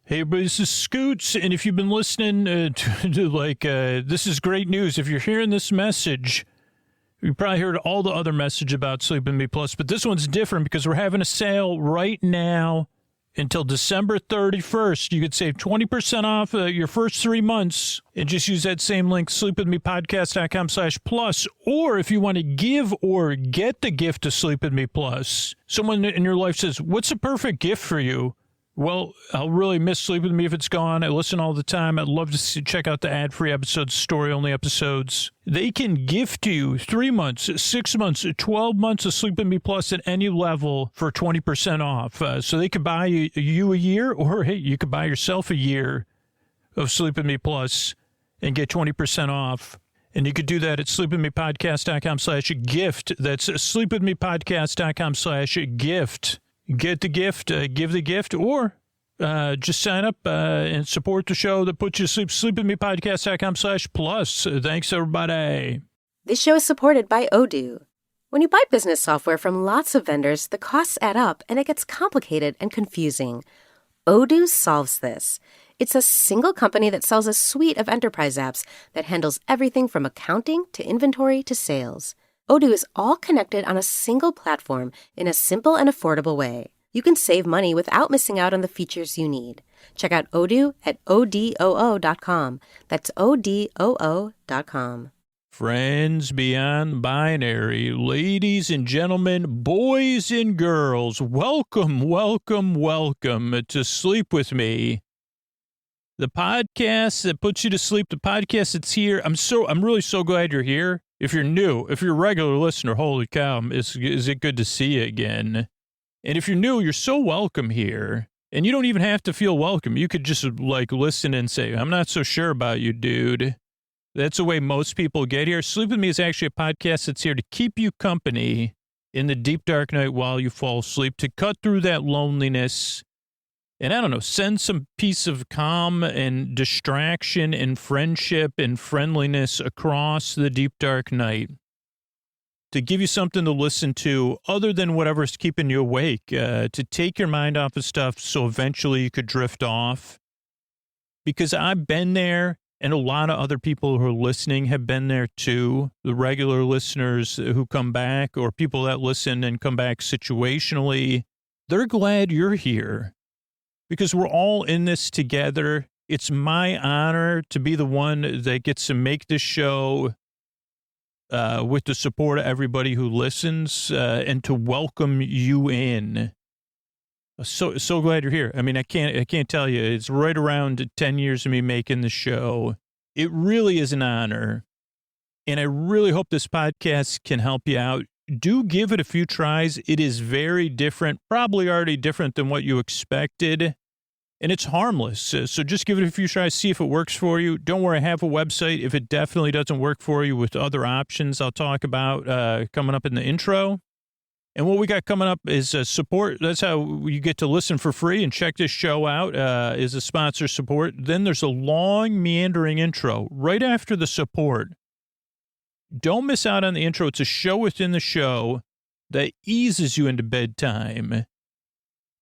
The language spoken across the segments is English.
Hey, everybody, this is Scoots, and if you've been listening this is great news. If you're hearing this message, you probably heard all the other message about Sleep With Me Plus, but this one's different because we're having a sale right now until December 31st. You could save 20% off your first 3 months and just use that same link, sleepwithmepodcast.com/plus, or if you want to give or get the gift of Sleep With Me Plus, someone in your life says, what's a perfect gift for you? Well, I'll really miss Sleep With Me if it's gone. I listen all the time. I'd love to check out the ad-free episodes, story-only episodes. They can gift you 3 months, 6 months, 12 months of Sleep With Me Plus at any level for 20% off. So they could buy you a year, or, hey, you could buy yourself a year of Sleep With Me Plus and get 20% off. And you could do that at sleepwithmepodcast.com/gift. That's sleepwithmepodcast.com/gift. Get the gift, give the gift, or just sign up and support the show that puts you to sleep. Sleepwithmepodcast.com/plus. Thanks, everybody. This show is supported by Odoo. When you buy business software from lots of vendors, the costs add up and it gets complicated and confusing. Odoo solves this. It's a single company that sells a suite of enterprise apps that handles everything from accounting to inventory to sales. Odoo is all connected on a single platform in a simple and affordable way. You can save money without missing out on the features you need. Check out Odoo at odoo.com. That's odoo.com. Friends beyond binary, ladies and gentlemen, boys and girls, welcome, welcome, welcome to Sleep With Me. The podcast that puts you to sleep, the podcast that's here. I'm really so glad you're here. If you're new, if you're a regular listener, holy cow, is it good to see you again. And if you're new, you're so welcome here. And you don't even have to feel welcome. You could just listen and say, I'm not so sure about you, dude. That's the way most people get here. Sleep With Me is actually a podcast that's here to keep you company in the deep, dark night while you fall asleep, to cut through that loneliness. And I don't know, send some piece of calm and distraction and friendship and friendliness across the deep, dark night to give you something to listen to other than whatever's keeping you awake, to take your mind off of stuff so eventually you could drift off. Because I've been there, and a lot of other people who are listening have been there too. The regular listeners who come back, or people that listen and come back situationally, they're glad you're here. Because we're all in this together. It's my honor to be the one that gets to make this show with the support of everybody who listens, and to welcome you in. So glad you're here. I mean, I can't tell you. It's right around 10 years of me making the show. It really is an honor. And I really hope this podcast can help you out. Do give it a few tries. It is very different, probably already different than what you expected. And it's harmless. So just give it a few tries, see if it works for you. Don't worry, I have a website. If it definitely doesn't work for you, with other options I'll talk about coming up in the intro. And what we got coming up is support. That's how you get to listen for free and check this show out, is a sponsor support. Then there's a long, meandering intro right after the support. Don't miss out on the intro. It's a show within the show that eases you into bedtime.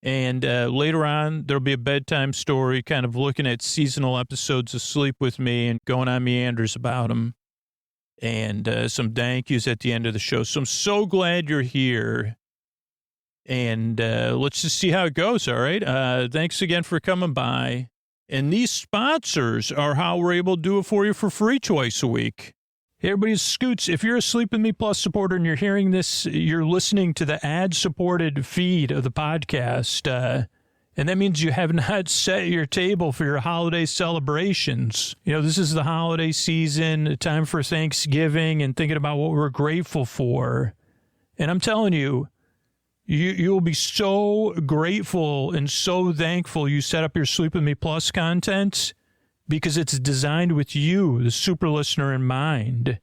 And later on, there'll be a bedtime story, kind of looking at seasonal episodes of Sleep With Me and going on meanders about them. And some thank yous at the end of the show. So I'm so glad you're here. And let's just see how it goes, all right? Thanks again for coming by. And these sponsors are how we're able to do it for you for free twice a week. Hey, everybody, it's Scoots. If you're a Sleep With Me Plus supporter and you're hearing this, you're listening to the ad-supported feed of the podcast, and that means you have not set your table for your holiday celebrations. You know, this is the holiday season, time for Thanksgiving, and thinking about what we're grateful for. And I'm telling you, you'll be so grateful and so thankful you set up your Sleep With Me Plus content, because it's designed with you, the super listener, in mind.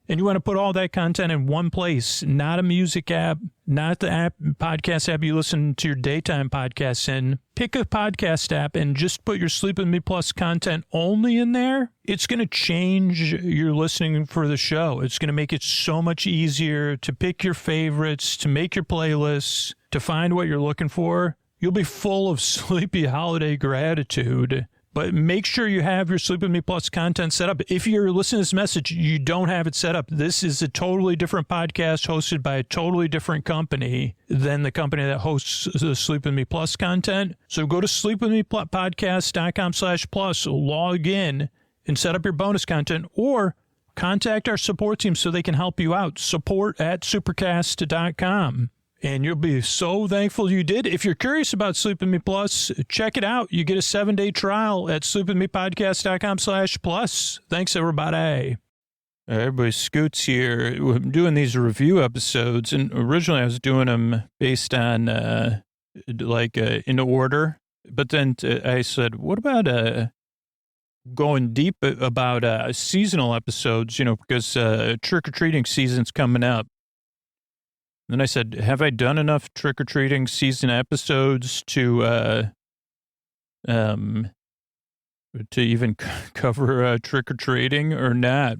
And you want to put all that content in one place, not a music app, not the podcast app you listen to your daytime podcasts in. Pick a podcast app and just put your Sleep With Me Plus content only in there. It's going to change your listening for the show. It's going to make it so much easier to pick your favorites, to make your playlists, to find what you're looking for. You'll be full of sleepy holiday gratitude. But make sure you have your Sleep With Me Plus content set up. If you're listening to this message, you don't have it set up. This is a totally different podcast hosted by a totally different company than the company that hosts the Sleep With Me Plus content. So go to sleepwithmepodcast.com/plus, log in and set up your bonus content, or contact our support team so they can help you out. Support@supercast.com. And you'll be so thankful you did. If you're curious about Sleep With Me Plus, check it out. You get a 7-day trial at sleepwithmepodcast.com/plus. Thanks, everybody. Everybody, Scoots here. I'm doing these review episodes, and originally I was doing them based on, in order. But then I said, what about going deep about seasonal episodes, because trick-or-treating season's coming up. Then I said, have I done enough trick-or-treating season episodes to even cover trick-or-treating or not?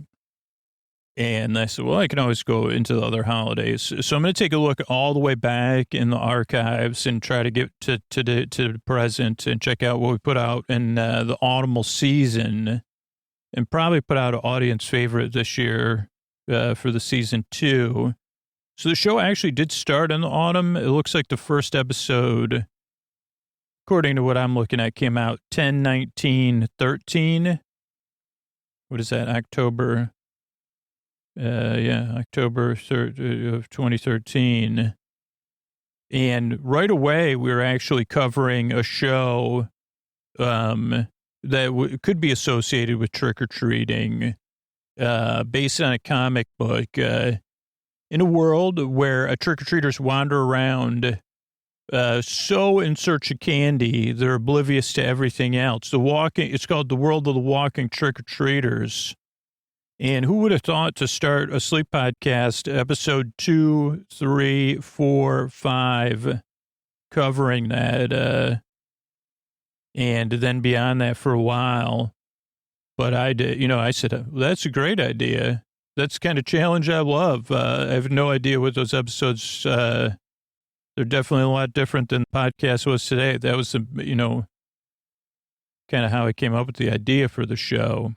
And I said, well, I can always go into the other holidays. So I'm going to take a look all the way back in the archives and try to get to the present and check out what we put out in the autumnal season, and probably put out an audience favorite this year for the season 2. So the show actually did start in the autumn. It looks like the first episode, according to what I'm looking at, came out 10/19/13. What is that? October 3rd of 2013. And right away, we were actually covering a show that could be associated with trick-or-treating, based on a comic book. In a world where trick-or-treaters wander around so in search of candy, they're oblivious to everything else. It's called The World of the Walking Trick-or-Treaters. And who would have thought to start a sleep podcast, episode 2, 3, 4, 5, covering that, and then beyond that for a while. But I did, I said, that's a great idea. That's the kind of challenge I love. I have no idea what those episodes, they're definitely a lot different than the podcast was today. That was, kind of how I came up with the idea for the show.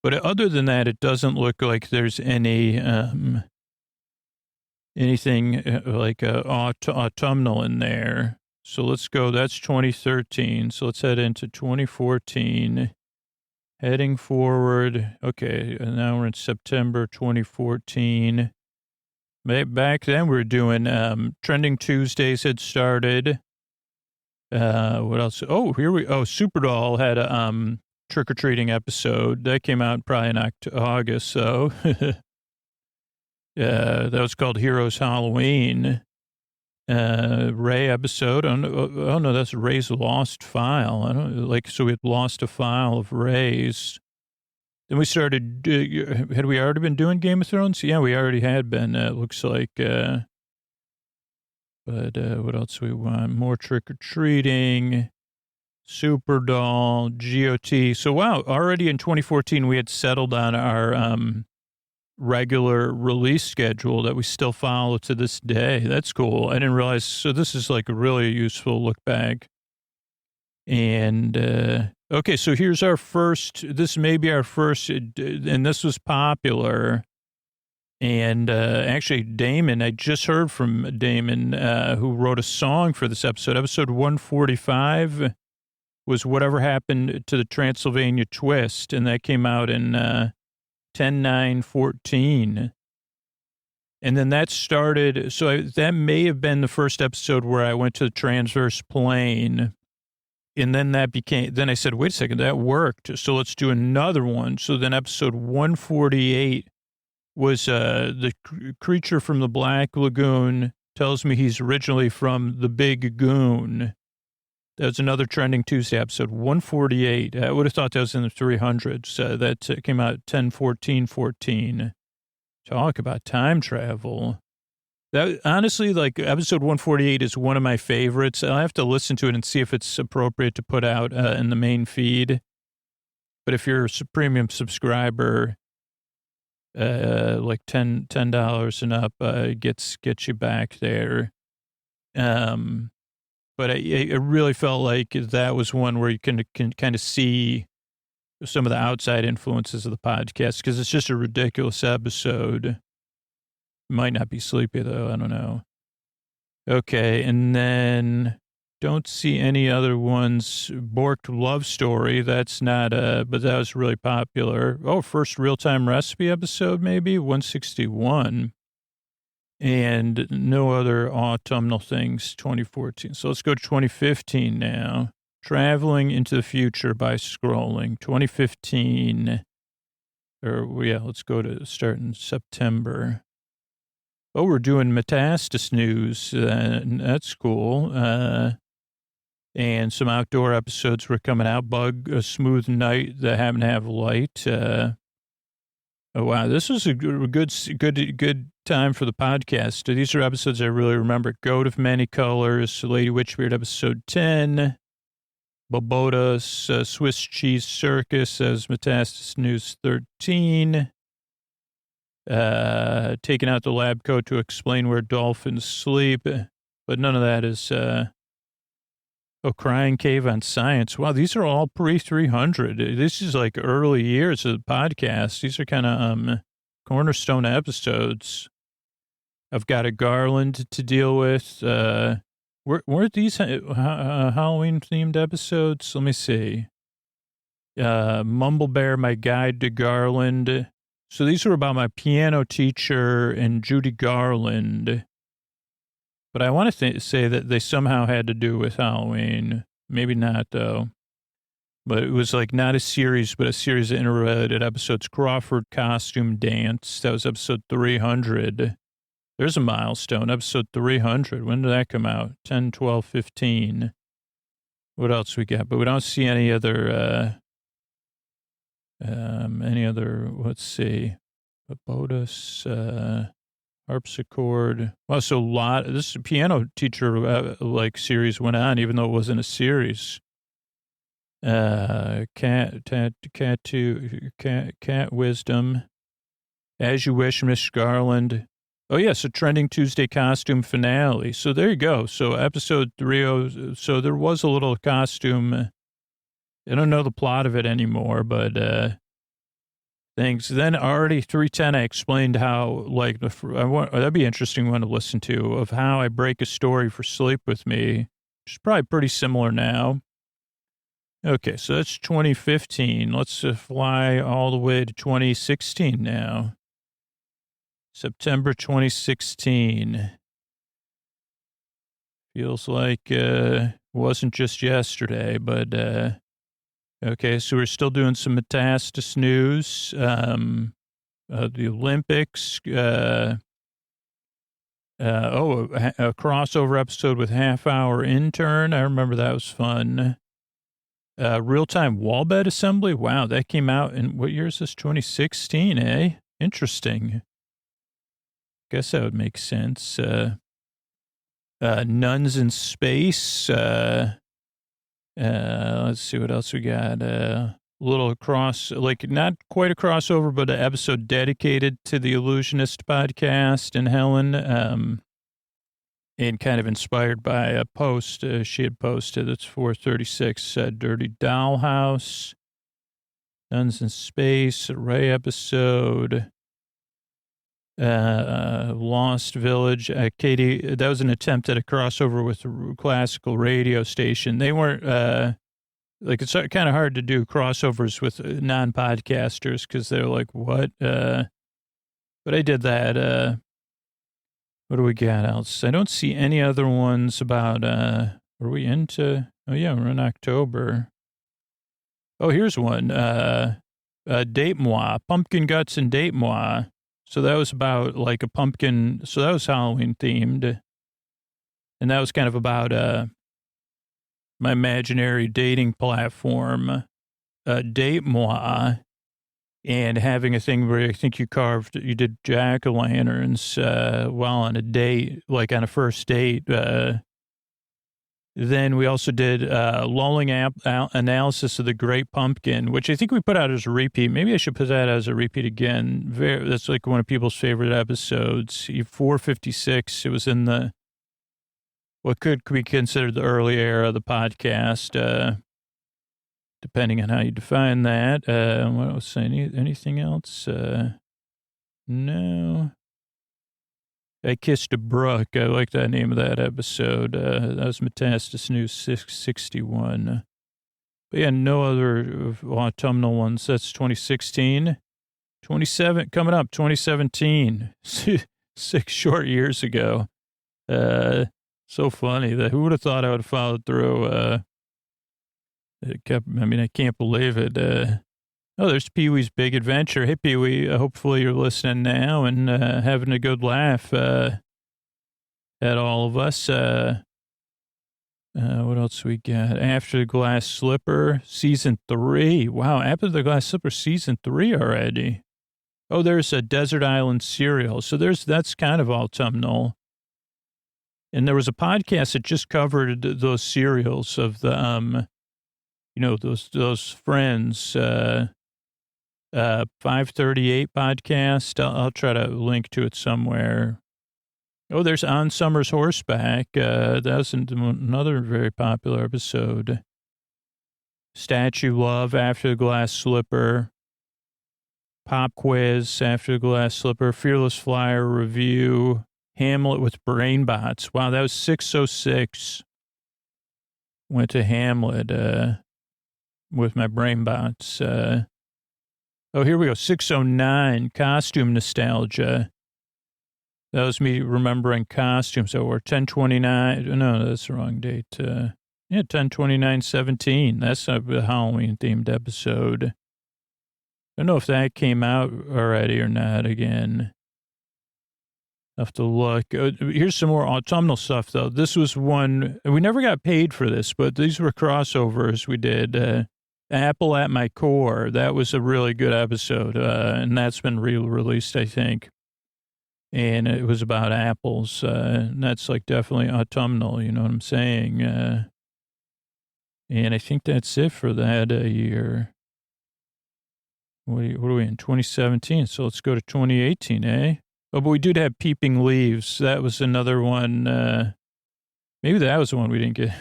But other than that, it doesn't look like there's anything like autumnal in there. So let's go. That's 2013. So let's head into 2014. Heading forward. Okay, and now we're in September 2014. Back then we were doing Trending Tuesdays had started. What else? Oh, Superdoll had a trick-or-treating episode. That came out probably in August, so that was called Heroes Halloween. Ray episode. Oh no, that's Ray's lost file. So we had lost a file of Ray's. Then we started, had we already been doing Game of Thrones? Yeah, we already had been, it looks like, but what else do we want? More trick-or-treating, Super Doll, GOT. So wow, already in 2014, we had settled on our, regular release schedule that we still follow to this day. That's cool. I didn't realize. So this is like a really useful look back. And, okay, so here's our first, this may be our first, and this was popular. And, actually Damon, I just heard from Damon, who wrote a song for this episode. Episode 145 was Whatever Happened to the Transylvania Twist. And that came out in, 10/9/14. And then that started, so that may have been the first episode where I went to the transverse plane. And then then I said, wait a second, that worked. So let's do another one. So then episode 148 was the creature from the Black Lagoon tells me he's originally from the Big Goon. That was another Trending Tuesday episode, 148. I would have thought that was in the 300s. That came out 10/14/14. Talk about time travel. That honestly, like episode 148 is one of my favorites. I'll have to listen to it and see if it's appropriate to put out in the main feed. But if you're a premium subscriber, like $10 and up, gets you back there. But I really felt like that was one where you can kind of see some of the outside influences of the podcast because it's just a ridiculous episode. Might not be sleepy though. I don't know. Okay. And then don't see any other ones. Borked Love Story. That's not but that was really popular. Oh, first real time recipe episode, maybe 161. And no other autumnal things, 2014. So let's go to 2015 now. Traveling into the future by scrolling. 2015. Let's go to start in September. Oh, we're doing Metastasis news. That's cool. And some outdoor episodes were coming out. Bug, A Smooth Night, The Haven't Have Light. Oh, wow. This was a good time for the podcast. These are episodes I really remember. Goat of Many Colors, Lady Witchbeard, episode 10. Bobota's Swiss Cheese Circus as Metastasis News 13. Taking out the lab coat to explain where dolphins sleep. But none of that is... Crying Cave on Science. Wow, these are all pre-300. This is like early years of the podcast. These are kind of cornerstone episodes. I've got a Garland to deal with. Weren't these Halloween-themed episodes? Let me see. Mumble Bear, My Guide to Garland. So these were about my piano teacher and Judy Garland. But I want to say that they somehow had to do with Halloween. Maybe not, though. But it was like not a series, but a series of interrelated episodes. Crawford Costume Dance. That was episode 300. There's a milestone, episode 300. When did that come out? 10, 12, 15. What else we got? But we don't see any other, let's see. Bobotas, harpsichord. Well, so this piano teacher, series went on, even though it wasn't a series. Cat wisdom. As You Wish, Miss Garland. Oh, yeah, so Trending Tuesday costume finale. So there you go. So episode 30, so there was a little costume. I don't know the plot of it anymore, but thanks. Then already 310, I explained how, that'd be an interesting one to listen to, of how I break a story for Sleep With Me, which is probably pretty similar now. Okay, so that's 2015. Let's fly all the way to 2016 now. September 2016. Feels like wasn't just yesterday, but okay, so we're still doing some Metastasis news. The Olympics. A crossover episode with Half Hour Intern. I remember that was fun. Real-time wall bed assembly. Wow, that came out in, what year is this? 2016, eh? Interesting. Guess that would make sense. Nuns in Space. Let's see what else we got. Little not quite a crossover, but an episode dedicated to the Illusionist podcast and Helen, and kind of inspired by a post she had posted. That's 436, Dirty Dollhouse, Nuns in Space, Ray episode. Lost Village. Katie, that was an attempt at a crossover with a classical radio station. They weren't, it's kind of hard to do crossovers with non-podcasters because they're like, what? But I did that. What do we got else? I don't see any other ones about, are we into? Oh, yeah, we're in October. Oh, here's one. Date Moi, Pumpkin Guts and Date Moi. So that was about like a pumpkin. So that was Halloween themed. And that was kind of about my imaginary dating platform, Date Moi, and having a thing where I think you did jack-o'-lanterns while on a date, like on a first date. Then we also did lulling analysis of The Great Pumpkin, which I think we put out as a repeat. Maybe I should put that as a repeat again. That's like one of people's favorite episodes. 456, it was in the what could be considered the early era of the podcast, depending on how you define that. What else? Anything else? No. I Kissed a Brook. I like that name of that episode. That was Metastasis News 661. But yeah, no other autumnal ones. That's 2016. coming up, 2017. 6 short years ago. So funny that who would have thought I would have followed through? I can't believe it. There's Pee Wee's Big Adventure. Hey, Pee Wee, hopefully you're listening now and having a good laugh at all of us. What else we got? After the Glass Slipper, season 3. Wow, After the Glass Slipper, season 3 already. Oh, there's a Desert Island Cereal. So that's kind of autumnal. And there was a podcast that just covered those cereals of the, those friends, 538 podcast. I'll try to link to it somewhere. Oh, there's On Summer's Horseback. That's another very popular episode. Statue Love, After the Glass Slipper. Pop Quiz, After the Glass Slipper. Fearless Flyer Review. Hamlet with Brain Bots. Wow, that was 606. Went to Hamlet with my Brain Bots. Here we go. 609, Costume Nostalgia. That was me remembering costumes. So we're 10/29. No, that's the wrong date. 10/29/17. That's a Halloween-themed episode. I don't know if that came out already or not again. I'll have to look. Here's some more autumnal stuff, though. This was one, we never got paid for this, but these were crossovers we did. Apple at My Core. That was a really good episode, and that's been re-released, I think. And it was about apples, and that's like definitely autumnal, you know what I'm saying? And I think that's it for that year. What are we in, 2017? So let's go to 2018, eh? Oh, but we did have Peeping Leaves. That was another one. Maybe that was the one we didn't get.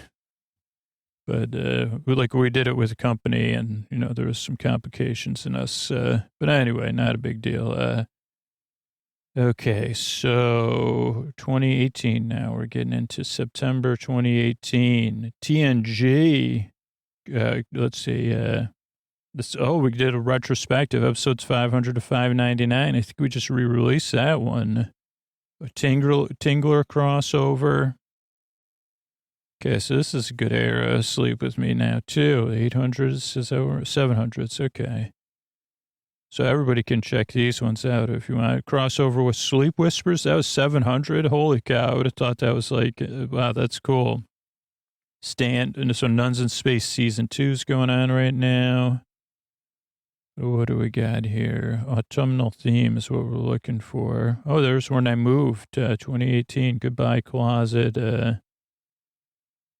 But we did it with a company, and, there was some complications in us. But anyway, not a big deal. Okay, so 2018 now. We're getting into September 2018. TNG. Let's see. We did a retrospective, episodes 500 to 599. I think we just re-released that one. A Tingler crossover. Okay, so this is a good era. Sleep With Me now, too. 800s, is over 700s. Okay. So everybody can check these ones out if you want. Crossover with Sleep Whispers, that was 700. Holy cow, I would have thought that was wow, that's cool. And so Nuns in Space Season 2 is going on right now. What do we got here? Autumnal theme is what we're looking for. Oh, there's When I Moved, 2018. Goodbye Closet.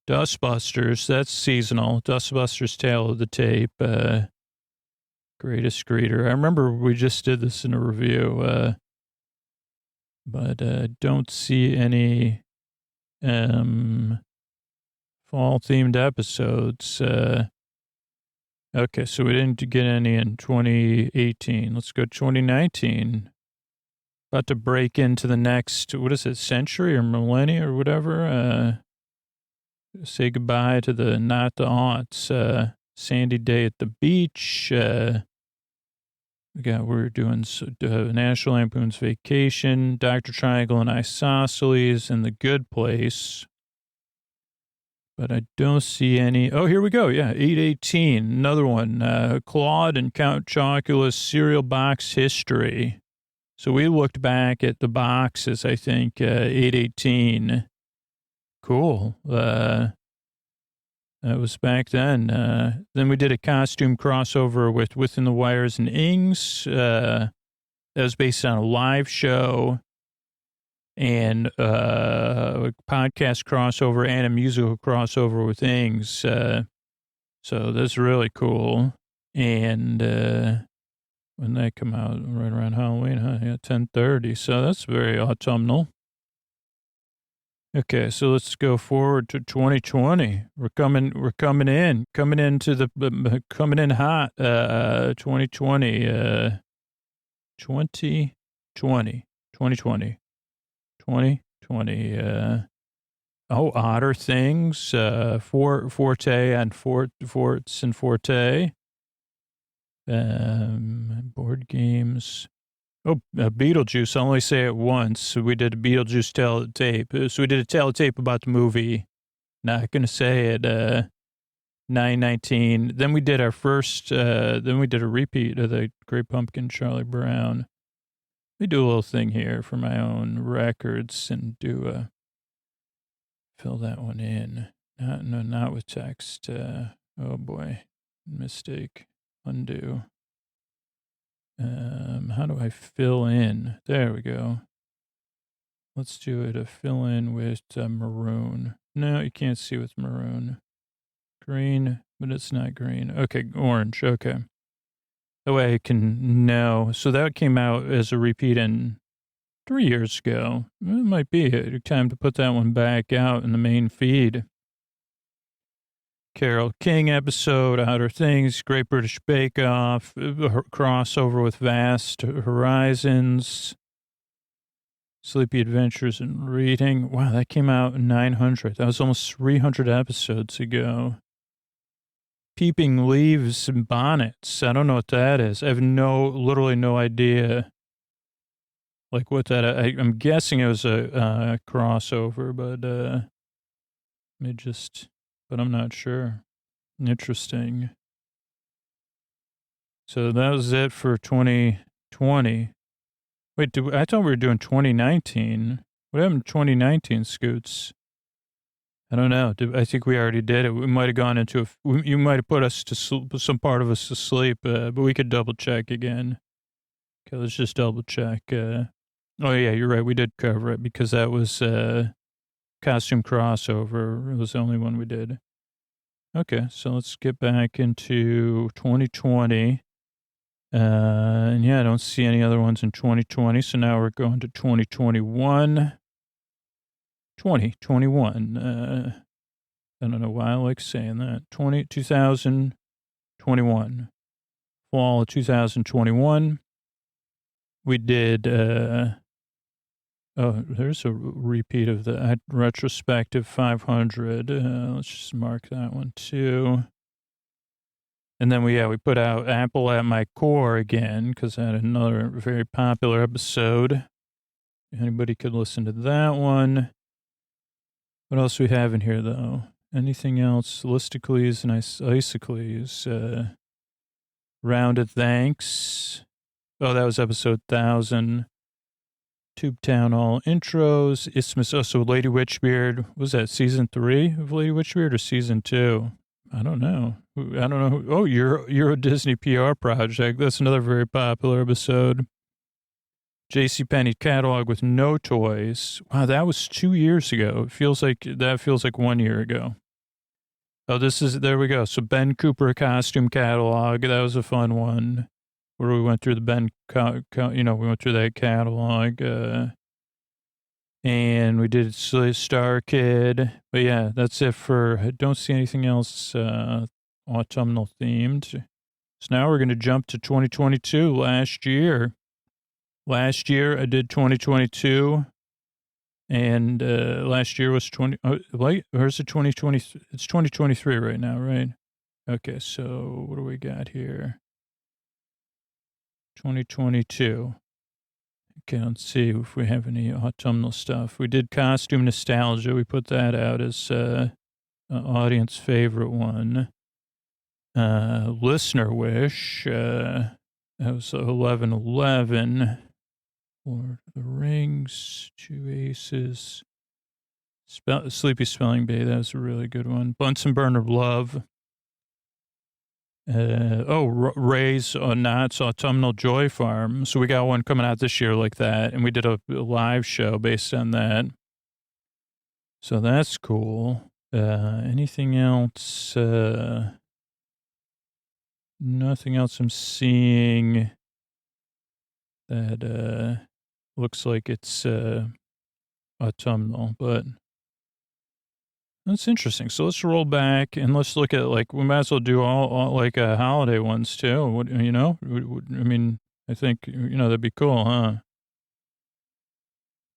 Dustbusters, that's seasonal. Dustbusters Tale of the Tape. Greatest Greeter. I remember we just did this in a review, but don't see any fall-themed episodes. Okay, so we didn't get any in 2018. Let's go 2019. About to break into the next, what is it, century or millennia or whatever. Say goodbye to the not the aughts. Sandy Day at the Beach. We're doing National Lampoon's Vacation, Dr. Triangle and Isosceles, and The Good Place. But I don't see any. Oh, here we go. Yeah, 818. Another one. Claude and Count Chocula's cereal box history. So we looked back at the boxes, I think, 818. Cool. That was back then. Then we did a costume crossover with Within the Wires and Ings. That was based on a live show. And a podcast crossover and a musical crossover with Ings. So that's really cool. And when they come out, right around Halloween, huh? Yeah, 10:30. So that's very autumnal. Okay, so let's go forward to 2020. Coming in hot. 2020, 2020, 2020, 2020. Otter things. Forte and Forts and Forte. Board games. Oh, Beetlejuice. I'll only say it once. So we did a Beetlejuice tape. So we did a tape about the movie. Not going to say it. 919. Then we did our first, then we did a repeat of the Great Pumpkin, Charlie Brown. We do a little thing here for my own records and fill that one in. Not with text. Oh boy. Mistake. Undo. How do I fill in? There we go. Let's do it. A fill in with maroon. No, you can't see with maroon. Green, but it's not green. Okay, orange. Okay. That way I can know. So that came out as a repeat in 3 years ago. It might be a time to put that one back out in the main feed. Carole King episode, Outer Things, Great British Bake Off, crossover with Vast Horizons, Sleepy Adventures and Reading. Wow, that came out in 900. That was almost 300 episodes ago. Peeping Leaves and Bonnets. I don't know what that is. I have literally no idea. Like what that, I'm guessing it was a crossover, but but I'm not sure. Interesting. So that was it for 2020. Wait, I thought we were doing 2019. What happened to 2019, Scoots? I don't know. I think we already did it. We might have gone into you might have put us to sleep, some part of us to sleep, but we could double check again. Okay, let's just double check. Oh yeah, you're right. We did cover it because that was costume crossover. It was the only one we did. Okay, so let's get back into 2020. And yeah, I don't see any other ones in 2020. So now we're going to 2021. 2021. I don't know why I like saying that. 2021. Fall of 2021. We did, there's a repeat of the retrospective 500. Let's just mark that one too. And then we put out Apple at My Core again because I had another very popular episode. Anybody could listen to that one. What else we have in here, though? Anything else? Listicles and Isocles. Rounded Thanks. Oh, that was episode 1000. Tube Town All Intros. Isthmus. Oh, so Lady Witchbeard. Was that season 3 of Lady Witchbeard or season 2? I don't know. Oh, you're a Disney PR project. That's another very popular episode. JCPenney catalog with no toys. Wow, that was 2 years ago. Feels like 1 year ago. Oh, there we go. So Ben Cooper costume catalog. That was a fun one where we went through the we went through that catalog. And we did Star Kid. But yeah, that's it I don't see anything else autumnal themed. So now we're going to jump to 2022, last year. Last year I did 2022, and last year was 20. Or is it 2020? It's 2023 right now, right? Okay, so what do we got here? 2022. Okay, let's see if we have any autumnal stuff. We did Costume Nostalgia. We put that out as an audience favorite one. Listener Wish. That was 11/11. Lord of the Rings, 2 Aces. Sleepy Spelling Bee, that was a really good one. Bunsen Burner Love. Ray's Knott's Autumnal Joy Farm. So we got one coming out this year like that, and we did a live show based on that. So that's cool. Anything else? Nothing else I'm seeing that looks like it's autumnal, but That's interesting. So let's roll back and let's look at, like, we might as well do all like holiday ones too. What, you know, I mean, I think, that'd be cool, huh?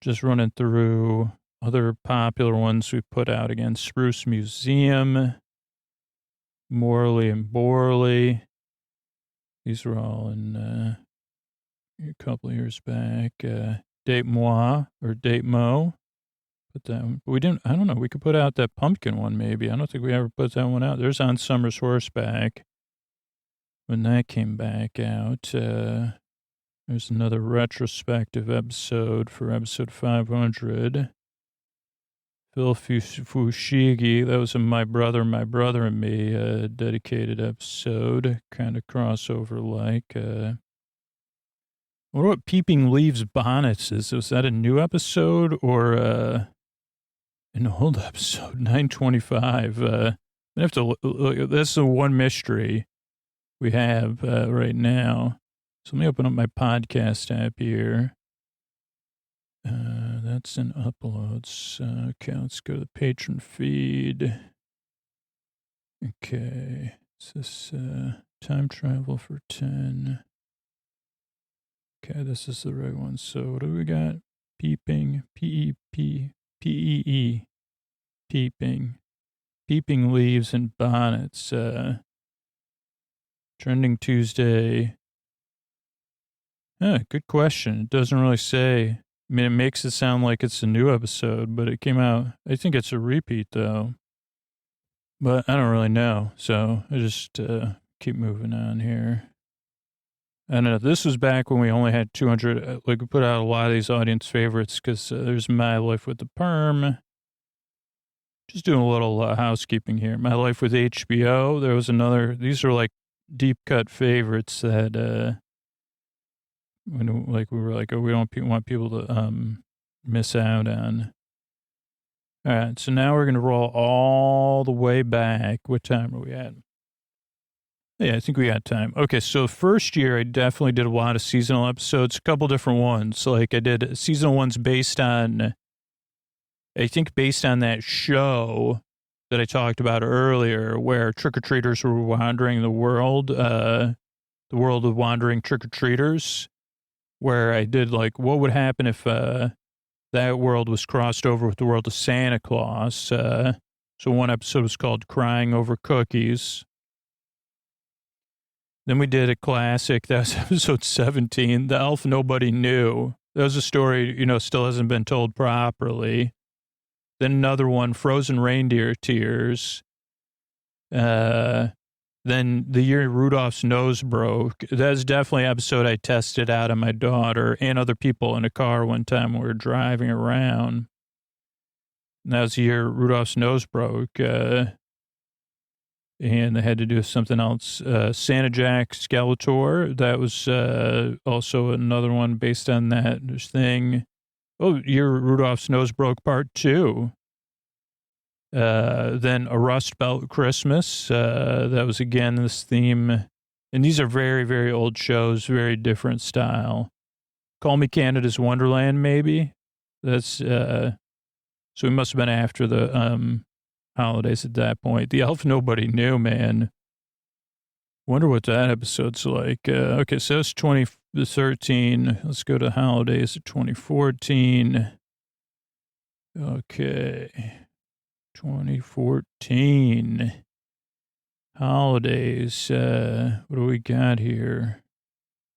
Just running through other popular ones we put out again. Spruce Museum, Morley and Borley. These were all in a couple of years back. Date Moi or Date Mo. Put that one. But we didn't, I don't know. We could put out that pumpkin one maybe. I don't think we ever put that one out. There's On Summer's Horseback. When that came back out, there's another retrospective episode for episode 500. Phil Fushigi, that was a My Brother and Me dedicated episode, kind of crossover like. What about Peeping Leaves Bonnets is? Was that a new episode or an old episode? 925. I have to look. That's the one mystery we have right now. So let me open up my podcast app here. That's in uploads. Okay, let's go to the patron feed. Okay, is this time travel for 10? Okay, this is the right one. So what do we got? Peeping, P-E-P, P-E-E, peeping, peeping leaves and bonnets. Trending Tuesday. Good question. It doesn't really say. I mean, it makes it sound like it's a new episode, but it came out. I think it's a repeat, though. But I don't really know. So I just keep moving on here. I don't know. This was back when we only had 200. Like, we put out a lot of these audience favorites because there's My Life with the Perm. Just doing a little housekeeping here. My Life with HBO. There was another. These are like deep cut favorites that. When, like, we were like, oh, we don't want people to miss out on. All right, so now we're going to roll all the way back. What time are we at? Yeah, I think we got time. Okay, so first year, I definitely did a lot of seasonal episodes, a couple different ones. Like, I did seasonal ones based on, I think based on that show that I talked about earlier, where trick-or-treaters were wandering the world of wandering trick-or-treaters. Where I did like, what would happen if that world was crossed over with the world of Santa Claus? So one episode was called Crying Over Cookies. Then we did a classic. That was episode 17, The Elf Nobody Knew. That was a story, still hasn't been told properly. Then another one, Frozen Reindeer Tears. Then the year Rudolph's nose broke. That's definitely an episode I tested out on my daughter and other people in a car one time when we were driving around. And that was the year Rudolph's nose broke. And I had to do something else. Santa Jack Skeletor. That was also another one based on that thing. Oh, year Rudolph's nose broke part 2. Then A Rust Belt Christmas. That was again this theme. And these are very, very old shows, very different style. Call Me Canada's Wonderland, maybe. That's, so we must have been after the holidays at that point. The Elf Nobody Knew, man. Wonder what that episode's like. Okay, so it's 2013. Let's go to holidays of 2014. Okay. 2014 holidays. What do we got here?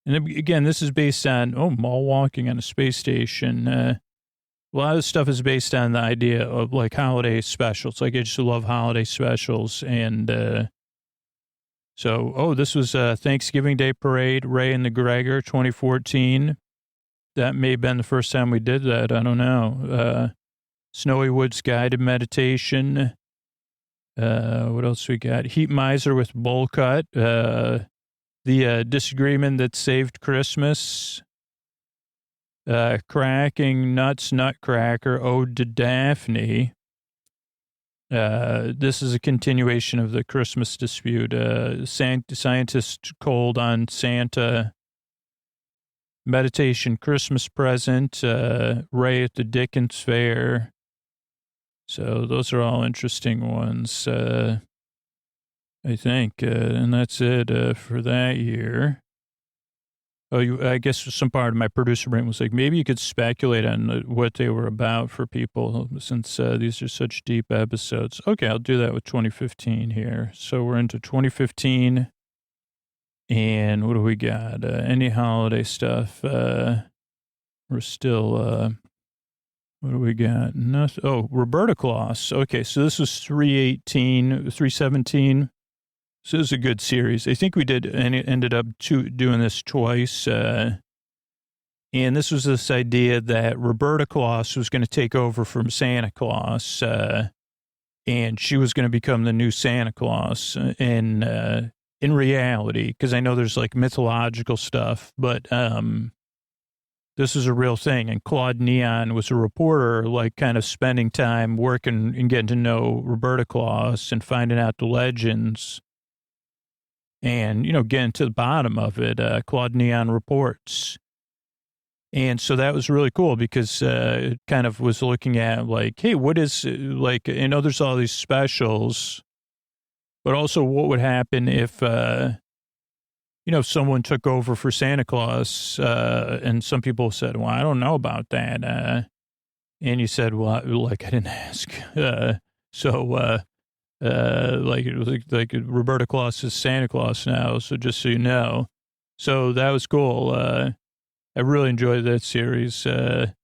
And again, this is based on, mall walking on a space station. A lot of stuff is based on the idea of like holiday specials. Like I just love holiday specials. And this was Thanksgiving Day Parade, Ray and the Gregor, 2014. That may have been the first time we did that. I don't know. Snowy Woods Guided Meditation. What else we got? Heat Miser with Bowl Cut. The Disagreement That Saved Christmas. Cracking Nuts Nutcracker, Ode to Daphne. This is a continuation of the Christmas dispute. Scientist Cold on Santa. Meditation Christmas Present. Ray at the Dickens Fair. So those are all interesting ones, I think. And that's it for that year. Oh, I guess some part of my producer brain was like, maybe you could speculate on what they were about for people since these are such deep episodes. Okay, I'll do that with 2015 here. So we're into 2015. And what do we got? Any holiday stuff? We're still, what do we got? Nothing. Oh, Roberta Claus. Okay, so this was 317. So this is a good series. I think we did and it ended up doing this twice. And this was this idea that Roberta Claus was going to take over from Santa Claus, and she was going to become the new Santa Claus in reality, because I know there's like mythological stuff, but this is a real thing. And Claude Neon was a reporter, like kind of spending time working and getting to know Roberta Claus and finding out the legends. And, getting to the bottom of it, Claude Neon reports. And so that was really cool because it kind of was looking at like, hey, what is like, there's all these specials, but also what would happen if, if someone took over for Santa Claus, and some people said, well, I don't know about that. And you said, well, like I didn't ask. Like Roberta Claus is Santa Claus now, so just so you know. So that was cool. I really enjoyed that series. And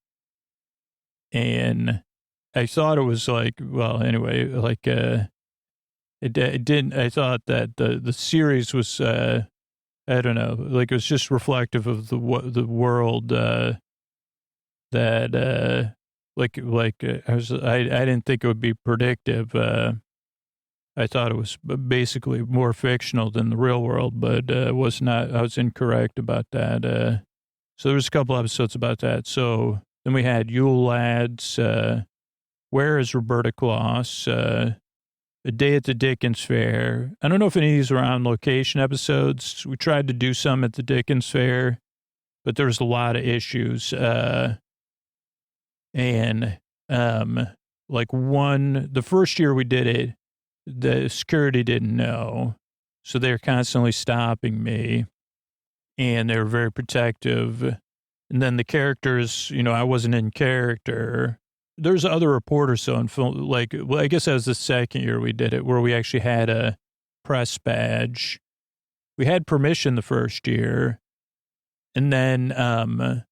I thought it was like, well, anyway, like, it didn't, I thought that the series was, I don't know, like it was just reflective of the world, that, I didn't think it would be predictive. I thought it was basically more fictional than the real world, but was not. I was incorrect about that. So there was a couple episodes about that. So then we had Yule Lads, Where is Roberta Claus, A Day at the Dickens Fair. I don't know if any of these were on location episodes. We tried to do some at the Dickens Fair, but there was a lot of issues. And like the first year we did it, the security didn't know. So they're constantly stopping me, and they were very protective. And then the characters, I wasn't in character. There's other reporters, so in film, like, well, I guess that was the second year we did it, where we actually had a press badge. We had permission the first year. And then,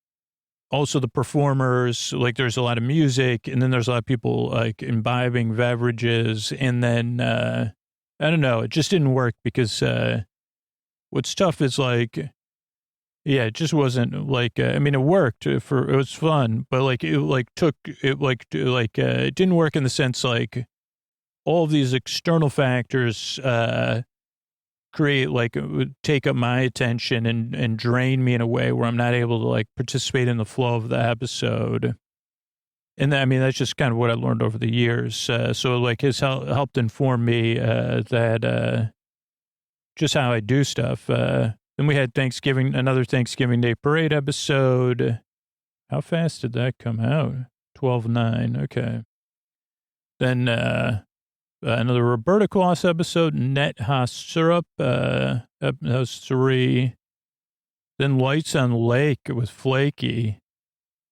also the performers, like there's a lot of music, and then there's a lot of people like imbibing beverages. And then, I don't know, it just didn't work because, what's tough is like, yeah, it just wasn't like, I mean, it worked it was fun, but like, it didn't work in the sense like all of these external factors, create like would take up my attention and drain me in a way where I'm not able to like participate in the flow of the episode. And I mean, that's just kind of what I learned over the years. So like it's helped inform me, that, just how I do stuff. Then we had another Thanksgiving Day Parade episode. How fast did that come out? 12/9. Okay. Then, another Roberta Claus episode, Net Ha Syrup, that was 3. Then Lights on the Lake with Flaky.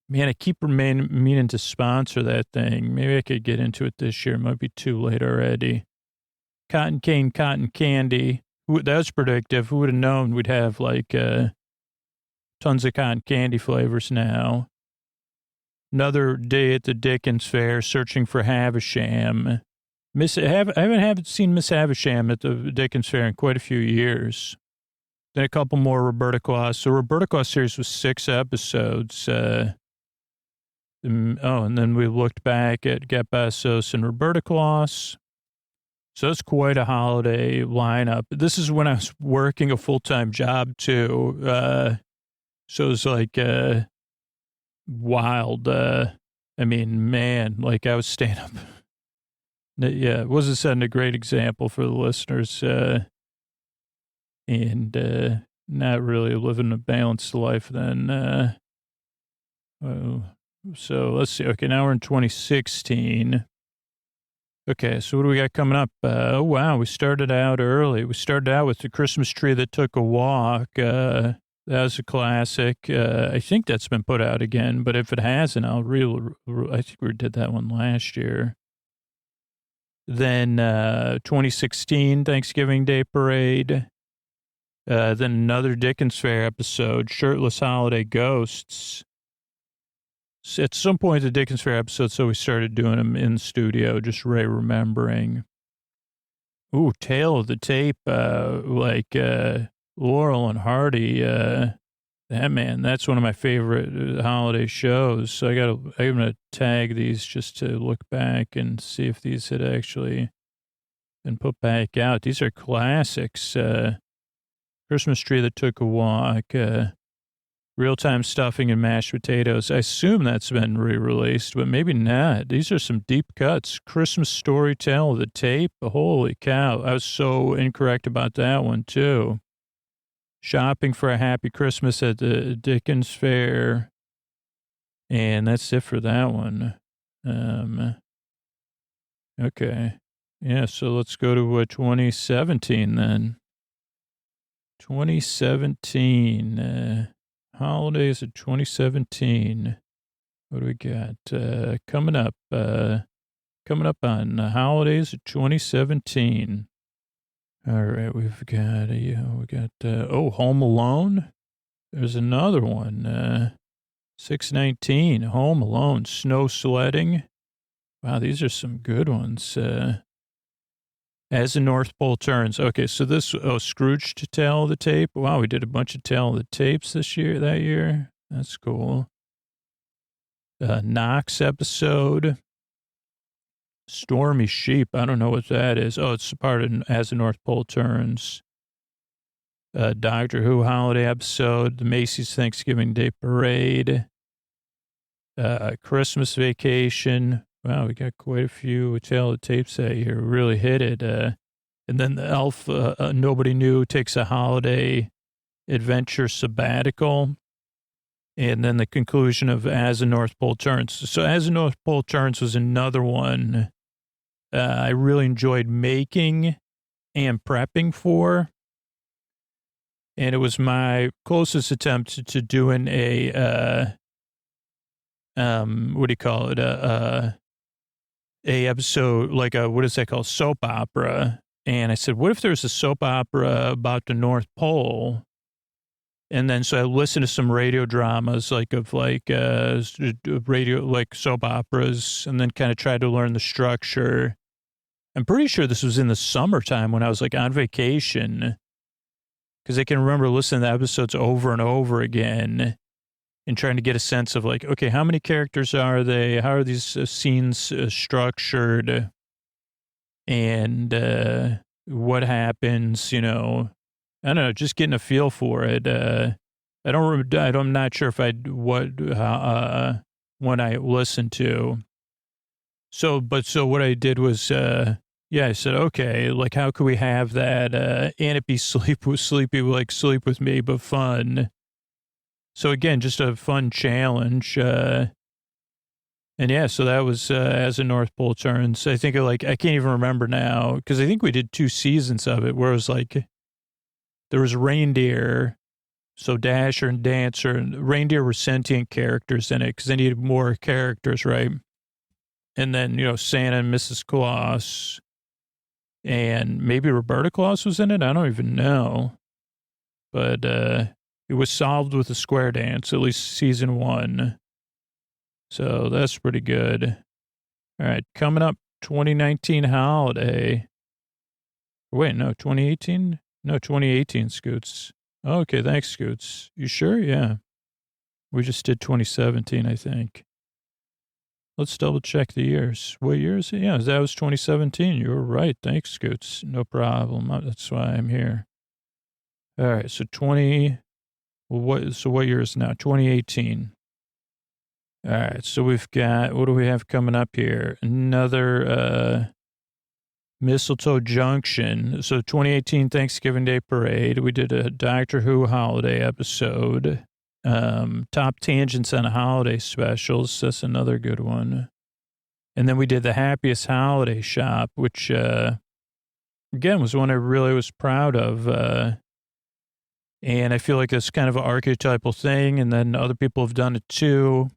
Man, I keep meaning to sponsor that thing. Maybe I could get into it this year. It might be too late already. Cotton Cane, Cotton Candy. That was predictive. Who would have known we'd have like tons of cotton candy flavors now. Another Day at the Dickens Fair, Searching for Havisham. I haven't seen Miss Havisham at the Dickens Fair in quite a few years. Then a couple more Roberta Claus. So Roberta Claus series was 6 episodes. And then we looked back at Get Bezos and Roberta Claus. So it's quite a holiday lineup. This is when I was working a full-time job too. So it was like wild. I mean, man, like I was staying up. Yeah, it wasn't setting a great example for the listeners, and not really living a balanced life then. So let's see. Okay, now we're in 2016. Okay, so what do we got coming up? Oh, wow, we started out early. We started out with the Christmas tree that took a walk. That was a classic. I think that's been put out again, but if it hasn't, I think we did that one last year. Then 2016 Thanksgiving Day Parade. Then another Dickens Fair episode, Shirtless Holiday Ghosts. At some point, the Dickens Fair episode, so we started doing them in studio, just remembering. Ooh, Tale of the Tape, Laurel and Hardy. That's one of my favorite holiday shows. So I'm gonna tag these just to look back and see if these had actually been put back out. These are classics. Christmas Tree That Took a Walk. Real-Time Stuffing and Mashed Potatoes. I assume that's been re-released, but maybe not. These are some deep cuts. Christmas Story Tale of the Tape. Holy cow. I was so incorrect about that one, too. Shopping for a Happy Christmas at the Dickens Fair. And that's it for that one. Okay. Yeah, so let's go to 2017 then. 2017. Holidays of 2017. What do we got? Coming up on the holidays of 2017. All right, we got Home Alone. There's another one. 619, Home Alone, Snow Sledding. Wow, these are some good ones. As the North Pole Turns. Okay, so Scrooge to Tell the Tape. Wow, we did a bunch of Tell the Tapes that year. That's cool. Knox episode. Stormy Sheep. I don't know what that is. Oh, it's part of As the North Pole Turns. Doctor Who holiday episode. The Macy's Thanksgiving Day Parade. Christmas Vacation. Wow, we got quite a few Tale of the Tapes that year. We really hit it. And then the Elf, Nobody Knew, takes a holiday adventure sabbatical. And then the conclusion of As the North Pole Turns. So As the North Pole Turns was another one I really enjoyed making and prepping for. And it was my closest attempt to doing a, what do you call it? A episode, like what is that called? Soap opera. And I said, what if there's a soap opera about the North Pole? And then, so I listened to some radio dramas, radio, like soap operas, and then kind of tried to learn the structure. I'm pretty sure this was in the summertime when I was like on vacation, because I can remember listening to the episodes over and over again and trying to get a sense of like, okay, how many characters are they? How are these scenes structured? And what happens, I don't know, just getting a feel for it. I'm not sure if when I listened to. So what I did was, I said, okay, like how could we have that, and it be sleep with me, but fun. So again, just a fun challenge. So that was, As the North Pole Turns. I think I can't even remember now, because I think we did 2 seasons of it where it was like, there was reindeer, so Dasher and Dancer, and reindeer were sentient characters in it because they needed more characters, right? And then, Santa and Mrs. Claus, and maybe Roberta Claus was in it. I don't even know. But it was solved with a square dance, at least season 1. So that's pretty good. All right, coming up 2019 holiday. Wait, no, 2018? No, 2018, Scoots. Okay, thanks, Scoots. You sure? Yeah. We just did 2017, I think. Let's double check the years. What year is it? Yeah, that was 2017. You were right. Thanks, Scoots. No problem. That's why I'm here. All right, so what year is it now? 2018. All right, so we've got, what do we have coming up here? Another Mistletoe Junction. So 2018 Thanksgiving Day Parade. We did a Doctor Who holiday episode. Top tangents on holiday specials. That's another good one. And then we did the Happiest Holiday Shop, which, again, was one I really was proud of. And I feel like it's kind of an archetypal thing. And then other people have done it too,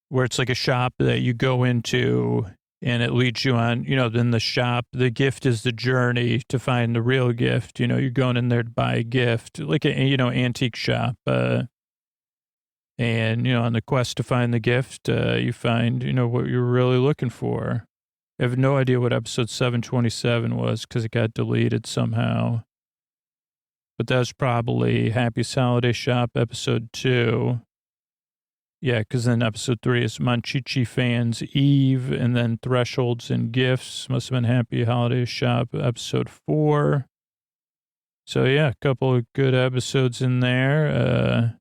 where it's like a shop that you go into and it leads you on, then the shop, the gift is the journey to find the real gift. You're going in there to buy a gift, like a, antique shop. And, on the quest to find the gift, you find, what you're really looking for. I have no idea what episode 727 was because it got deleted somehow. But that was probably Happiest Holiday Shop, episode 2. Yeah, because then episode 3 is Monchichi Fans Eve, and then Thresholds and Gifts. Must have been Happy Holiday Shop, episode 4. So, yeah, a couple of good episodes in there.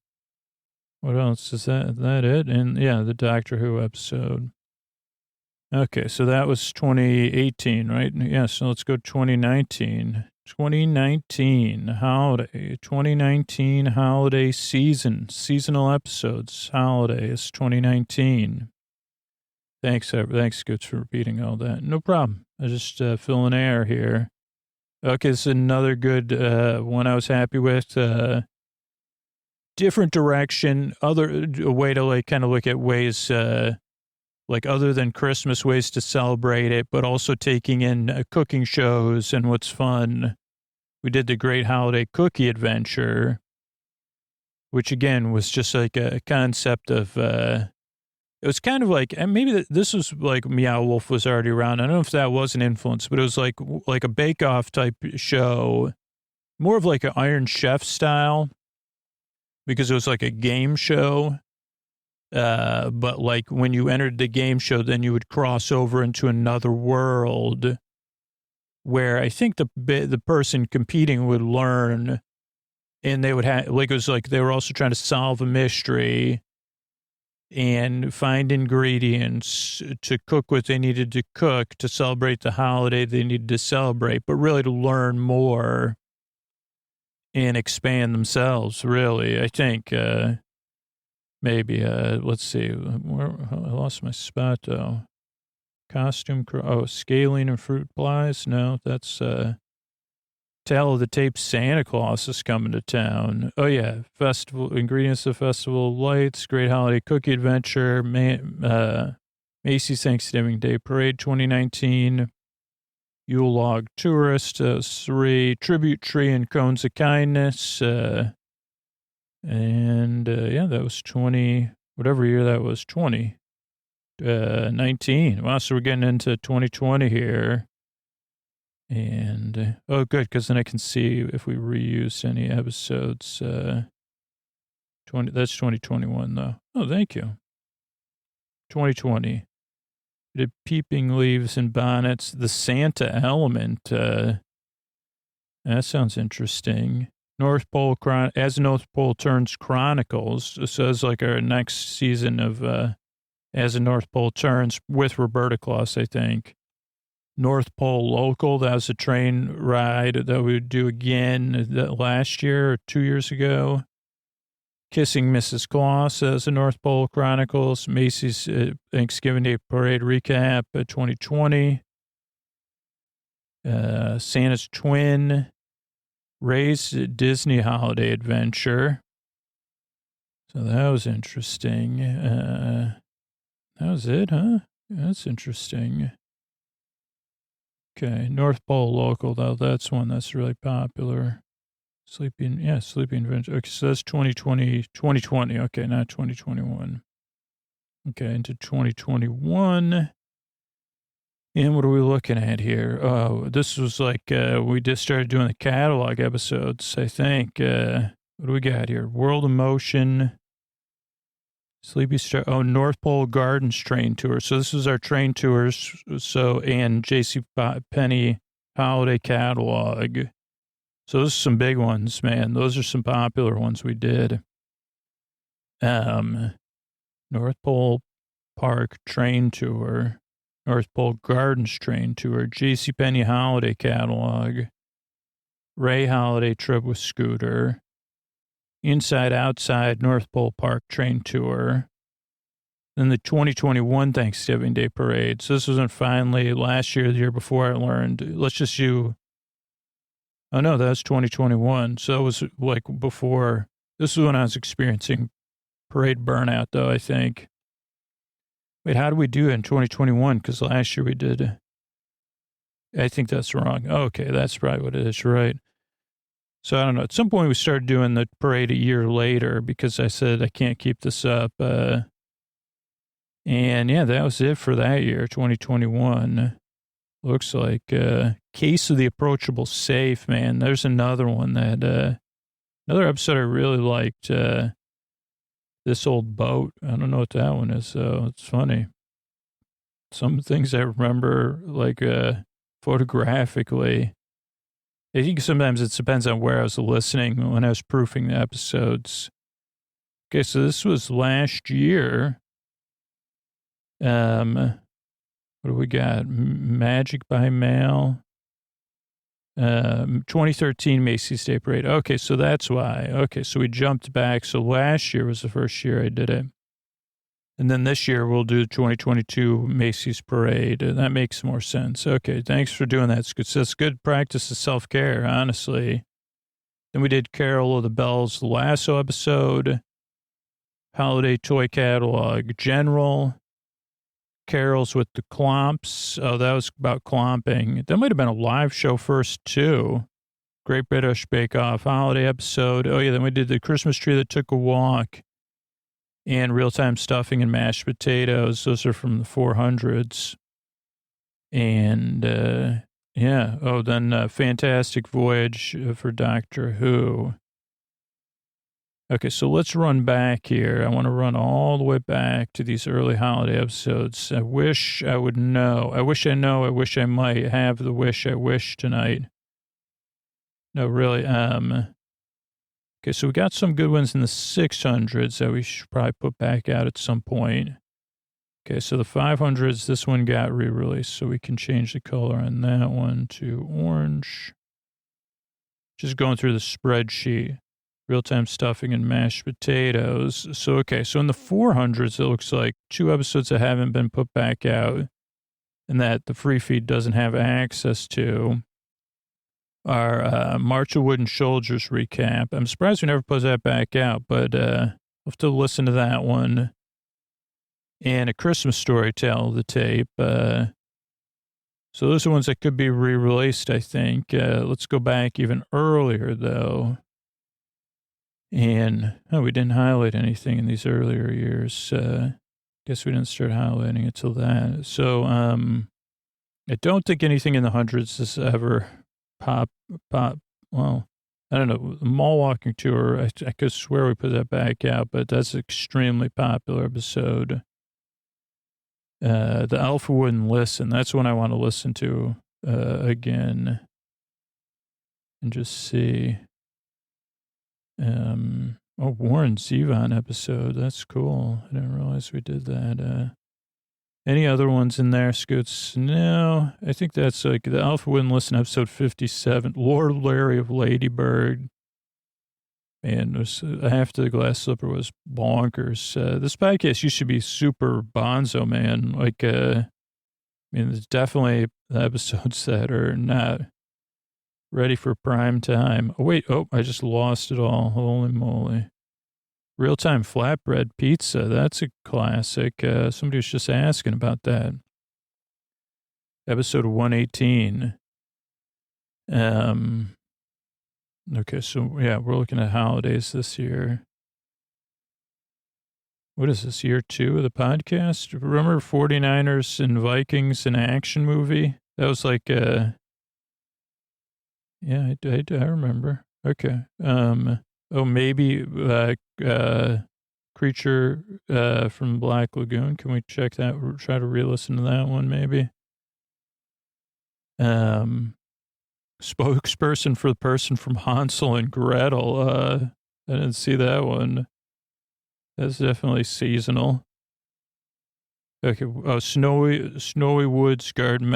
What else? Is that it? And, yeah, the Doctor Who episode. Okay, so that was 2018, right? Yeah, so let's go 2019. 2019 holiday, 2019 holiday seasonal episodes, holiday is 2019. Thanks, Scoots, for repeating all that. No problem. I just filling air here. Okay, this is another good one I was happy with. Different direction, a way to like kind of look at ways like other than Christmas, ways to celebrate it, but also taking in cooking shows and what's fun. We did the Great Holiday Cookie Adventure, which again was just like a concept of, it was kind of like, and maybe this was like Meow Wolf was already around. I don't know if that was an influence, but it was like a bake-off type show, more of like an Iron Chef style, because it was like a game show. But like when you entered the game show, then you would cross over into another world where I think the person competing would learn, and they would have, like, it was like they were also trying to solve a mystery and find ingredients to cook what they needed to cook to celebrate the holiday they needed to celebrate, but really to learn more and expand themselves, really, I think. Maybe, let's see, I lost my spot, though. Costume, scaling and fruit pies? No, that's, Tale of the Tape Santa Claus is coming to town. Oh, yeah, festival, ingredients of Festival of Lights, Great Holiday Cookie Adventure, Macy's Thanksgiving Day Parade 2019, Yule Log Tourist, 3, Tribute Tree and Cones of Kindness, and, yeah, that was 20, whatever year that was, 19. Wow, so we're getting into 2020 here. And, oh, good, because then I can see if we reused any episodes. that's 2021, though. Oh, thank you. 2020. We did Peeping Leaves and Bonnets, the Santa Element. That sounds interesting. As North Pole Turns Chronicles. So it's like our next season of As the North Pole Turns with Roberta Claus, I think. North Pole Local, that was a train ride that we would do again last year or 2 years ago. Kissing Mrs. Claus as the North Pole Chronicles. Macy's Thanksgiving Day Parade Recap 2020. Santa's Twin. Ray's Disney Holiday Adventure. So that was interesting. That was it, huh? That's interesting. Okay, North Pole Local, though, that's one that's really popular. Sleeping Adventure. Okay, so that's 2020, okay, not 2021. Okay, into 2021. And what are we looking at here? Oh, this was like, we just started doing the catalog episodes, I think. What do we got here? World of Motion, Sleepy Star, North Pole Gardens train tour. So this is our train tours. So, and JC Penney holiday catalog. So those are some big ones, man. Those are some popular ones we did. North Pole Park train tour, North Pole Gardens train tour, JCPenney holiday catalog, Ray holiday trip with Scooter, Inside Outside North Pole Park train tour. Then the 2021 Thanksgiving Day Parade. So this was when finally last year, the year before, I learned, let's just do, oh no, that's 2021. So it was like before, this is when I was experiencing parade burnout though, I think. Wait, how do we do it in 2021? Because last year we did, I think that's wrong. Oh, okay, that's probably what it is, right? So I don't know. At some point we started doing the parade a year later because I said I can't keep this up. And yeah, that was it for that year, 2021. Looks like Case of the Approachable Safe, man. There's another one that, another episode I really liked. This Old Boat. I don't know what that one is, so it's funny. Some things I remember, like photographically. I think sometimes it depends on where I was listening when I was proofing the episodes. Okay, so this was last year. What do we got? Magic by Mail. 2013 Macy's Day Parade. Okay, so that's why. Okay, so we jumped back. So last year was the first year I did it. And then this year we'll do the 2022 Macy's Parade. That makes more sense. Okay, thanks for doing that. It's good practice of self-care, honestly. Then we did Carol of the Bells, the Lasso episode, Holiday Toy Catalog General, Carols with the Clomps. Oh, that was about clomping. That might have been a live show first, too. Great British Bake Off holiday episode. Oh, yeah, then we did the Christmas Tree That Took a Walk and Real-Time Stuffing and Mashed Potatoes. Those are from the 400s. And, yeah. Oh, then Fantastic Voyage for Doctor Who. Okay, so let's run back here. I want to run all the way back to these early holiday episodes. I wish I would know. I wish I know. I wish I might have the wish I wish tonight. No, really. Okay, so we got some good ones in the 600s that we should probably put back out at some point. Okay, so the 500s, this one got re-released, so we can change the color on that one to orange. Just going through the spreadsheet. Real-Time Stuffing and Mashed Potatoes. So, okay, so in the 400s, it looks like 2 episodes that haven't been put back out and that the free feed doesn't have access to are March of Wooden Soldiers recap. I'm surprised we never put that back out, but I'll have to listen to that one. And A Christmas Story Tell the tape. So those are ones that could be re-released, I think. Let's go back even earlier, though. And, we didn't highlight anything in these earlier years. Guess we didn't start highlighting it till that. So, I don't think anything in the hundreds has ever pop, well, I don't know, the mall walking tour, I could swear we put that back out, but that's an extremely popular episode. The Alpha Wouldn't Listen, that's one I want to listen to, again. And just see. Warren Zevon episode. That's cool. I didn't realize we did that. Any other ones in there, Scoots? No, I think that's like the Alpha Wouldn't Listen episode 57. Lord Larry of Ladybird. Man, After the Glass Slipper was bonkers. This podcast used to be super bonzo, man. Like, there's definitely the episodes that are not ready for prime time. Oh, wait. Oh, I just lost it all. Holy moly. Real-Time Flatbread Pizza. That's a classic. Somebody was just asking about that. Episode 118. Okay, so, yeah, we're looking at holidays this year. What is this, year 2 of the podcast? Remember 49ers and Vikings, an action movie? That was like, yeah, I remember. Okay. Maybe Creature from Black Lagoon. Can we check that? Try to re-listen to that one, maybe. Spokesperson for the person from Hansel and Gretel. I didn't see that one. That's definitely seasonal. Okay. Snowy Woods Garden.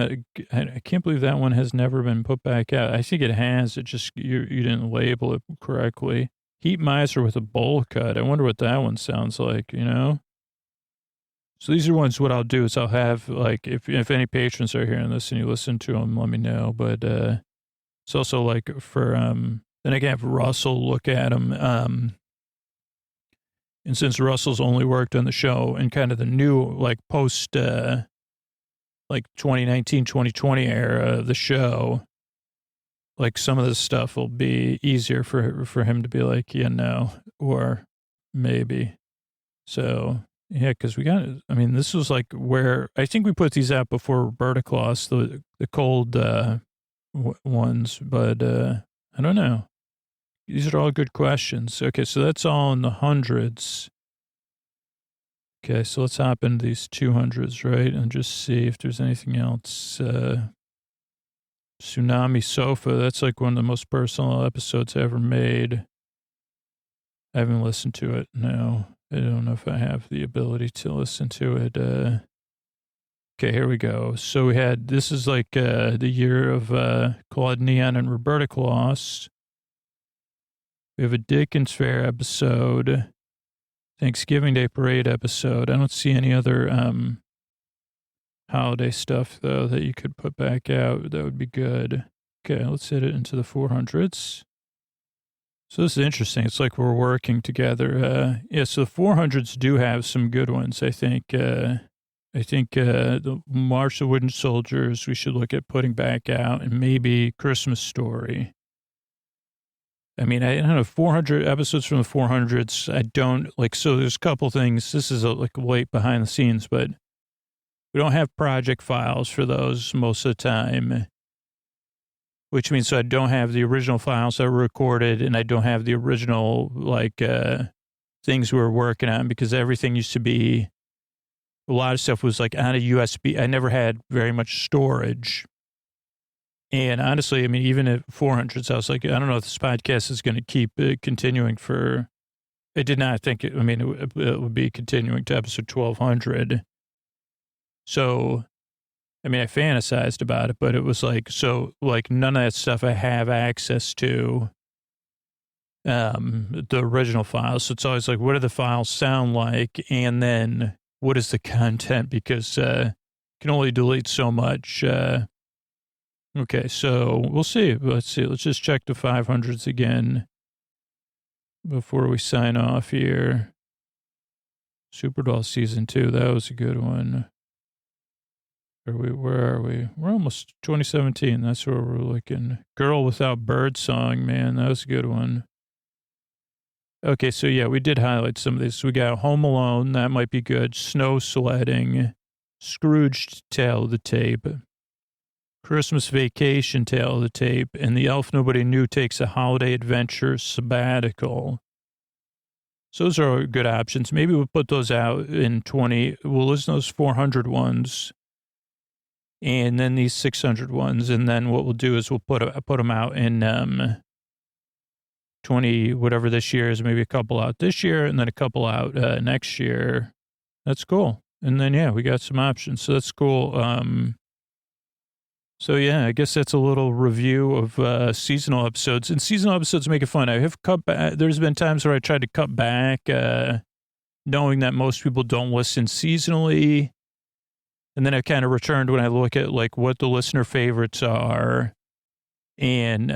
I can't believe that one has never been put back out. I think it has. It just, you didn't label it correctly. Heat Miser with a bowl cut. I wonder what that one sounds like, So these are ones, what I'll do is I'll have, like, if any patrons are hearing this and you listen to them, let me know. But it's also like for, then I can have Russell look at them. And since Russell's only worked on the show in kind of the new, like, post, like 2019, 2020 era of the show, like some of this stuff will be easier for him to be like, yeah, no, or maybe. So, yeah, because I mean, this was like where I think we put these out before Roberta Claus, the cold ones, but I don't know. These are all good questions. Okay, so that's all in the hundreds. Okay, so let's hop into these 200s, right? And just see if there's anything else. Tsunami Sofa, that's like one of the most personal episodes I ever made. I haven't listened to it, no. I don't know if I have the ability to listen to it. Okay, here we go. So this is like the year of Claude Neon and Roberta Claus. We have a Dickens Fair episode, Thanksgiving Day Parade episode. I don't see any other holiday stuff, though, that you could put back out. That would be good. Okay, let's hit it into the 400s. So this is interesting. It's like we're working together. Yeah, so the 400s do have some good ones, I think. The March of Wooden Soldiers we should look at putting back out, and maybe Christmas Story. I mean, I don't know, 400 episodes from the 400s. I don't, like, so there's a couple things. This is like late behind the scenes, but we don't have project files for those most of the time, which means so I don't have the original files that were recorded, and I don't have the original, like, things we were working on, because everything used to be, a lot of stuff was like on a USB. I never had very much storage. And honestly, I mean, even at 400s, I was like, I don't know if this podcast is going to keep continuing for, I did not think, it would be continuing to episode 1200. So, I mean, I fantasized about it, but it was like, so like none of that stuff I have access to, the original files. So it's always like, what do the files sound like? And then what is the content? Because you can only delete so much. Okay, so we'll see. Let's see. Let's just check the 500s again before we sign off here. Superdoll season 2. That was a good one. Where are we? We're almost 2017. That's where we're looking. Girl Without Bird Song, man. That was a good one. Okay, so yeah, we did highlight some of these. We got Home Alone. That might be good. Snow Sledding. Scrooged Tale of the Tape. Christmas Vacation Tale of the Tape, and The Elf Nobody Knew Takes a Holiday Adventure Sabbatical. So those are good options. Maybe we'll put those out in we'll listen to those 400 ones, and then these 600 ones, and then what we'll do is we'll put them out in 20, whatever this year is, maybe a couple out this year, and then a couple out next year. That's cool. And then, yeah, we got some options, so that's cool. So, yeah, I guess that's a little review of seasonal episodes. And seasonal episodes make it fun. I have cut back. There's been times where I tried to cut back, knowing that most people don't listen seasonally. And then I kind of returned when I look at, like, what the listener favorites are. And,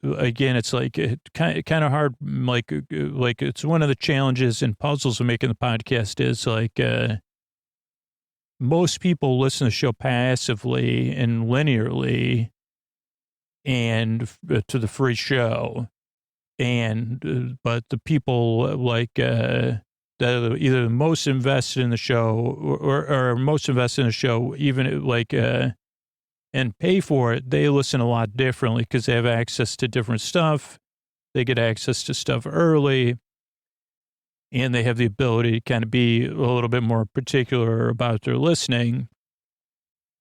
again, it's like kind of hard, like it's one of the challenges and puzzles of making the podcast is, like, most people listen to the show passively and linearly and to the free show. And, but the people like, that are either most invested in the show or most invested in the show, even like, and pay for it, they listen a lot differently because they have access to different stuff. They get access to stuff early. And they have the ability to kind of be a little bit more particular about their listening.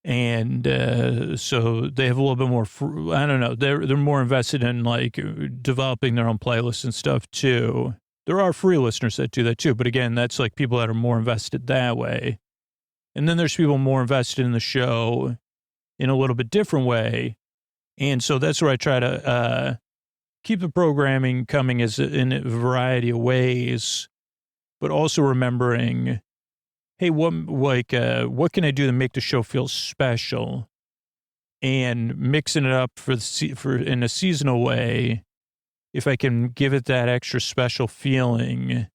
And so they have a little bit more, I don't know, they're more invested in like developing their own playlists and stuff too. There are free listeners that do that too. But again, that's like people that are more invested that way. And then there's people more invested in the show in a little bit different way. And so that's where I try to keep the programming coming in a variety of ways, but also remembering hey, what can I do to make the show feel special? And mixing it up for in a seasonal way, if I can give it that extra special feeling,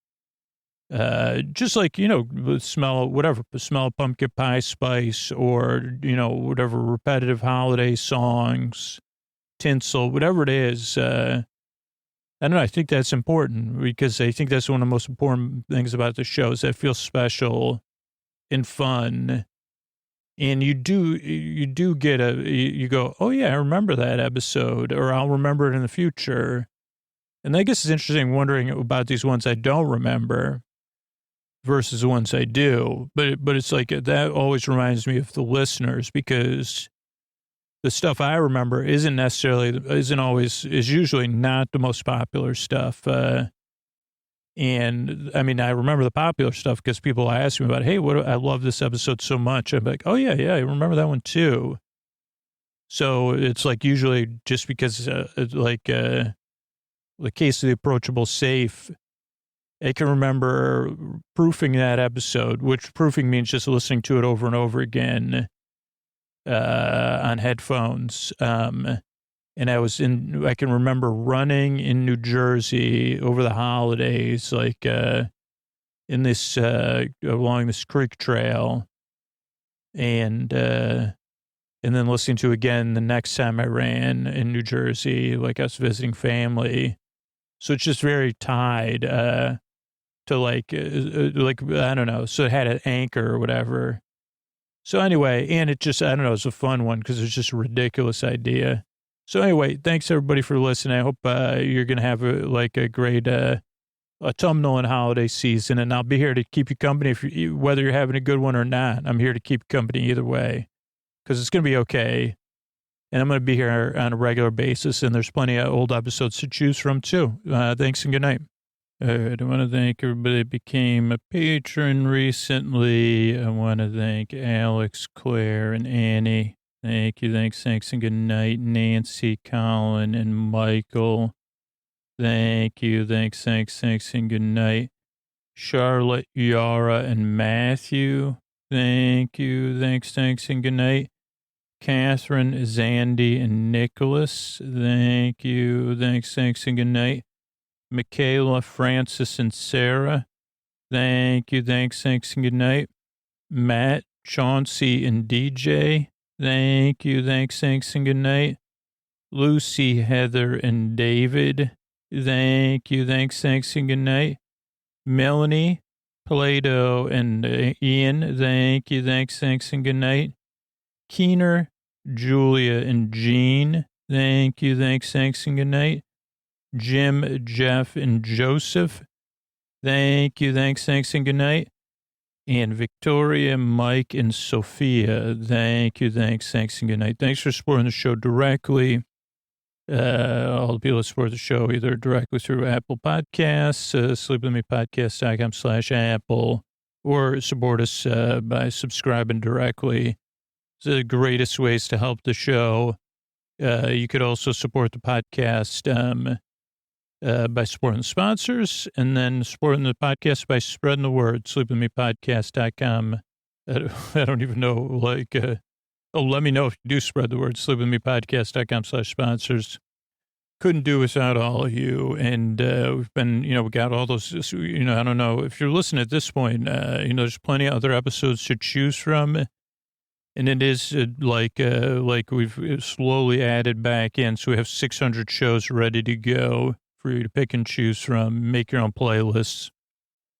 just like, the smell of pumpkin pie spice, or, whatever repetitive holiday songs, tinsel, whatever it is. I don't know. I think that's important, because I think that's one of the most important things about the show is that it feels special and fun. And you do get you go, oh yeah, I remember that episode, or I'll remember it in the future. And I guess it's interesting wondering about these ones I don't remember versus the ones I do. But it's like that always reminds me of the listeners, because the stuff I remember is usually not the most popular stuff. And I mean, I remember the popular stuff because people ask me about, hey, I love this episode so much. I'm like, oh yeah, I remember that one too. So it's like usually just because the case of the approachable safe, I can remember proofing that episode, which proofing means just listening to it over and over again on headphones. And I can remember running in New Jersey over the holidays, like in this, along this creek trail, and then listening to it again the next time I ran in New Jersey, like I was visiting family. So it's just very tied to like, I don't know. So it had an anchor or whatever. So anyway, and it just, I don't know, it's a fun one because it's just a ridiculous idea. So anyway, thanks everybody for listening. I hope you're going to have a great autumnal and holiday season, and I'll be here to keep you company whether you're having a good one or not. I'm here to keep you company either way, because it's going to be okay. And I'm going to be here on a regular basis, and there's plenty of old episodes to choose from too. Thanks and good night. I want to thank everybody that became a patron recently. I want to thank Alex, Claire, and Annie. Thank you. Thanks, and good night. Nancy, Colin, and Michael. Thank you. Thanks, and good night. Charlotte, Yara, and Matthew. Thank you. Thanks, and good night. Catherine, Zandy, and Nicholas. Thank you. Thanks, and good night. Michaela, Francis, and Sarah. Thank you. Thanks, and good night. Matt, Chauncey, and DJ. Thank you. Thanks, and good night. Lucy, Heather, and David. Thank you. Thanks, and good night. Melanie, Plato, and Ian. Thank you. Thanks, and good night. Keener, Julia, and Jean. Thank you. Thanks, and good night. Jim, Jeff, and Joseph. Thank you. Thanks, and good night. And Victoria, Mike, and Sophia. Thank you. Thanks, and good night. Thanks for supporting the show directly. All the people that support the show either directly through Apple Podcasts, sleepwithmepodcast.com/Apple, or support us by subscribing directly. It's the greatest ways to help the show. You could also support the podcast by supporting the sponsors, and then supporting the podcast by spreading the word. Sleepwithmepodcast.com. I don't even know, let me know if you do spread the word. Sleepwithmepodcast.com/sponsors. Couldn't do without all of you. And we've been, we got all those, I don't know if you're listening at this point, there's plenty of other episodes to choose from. And it is like we've slowly added back in. So we have 600 shows ready to go for you to pick and choose from, make your own playlists.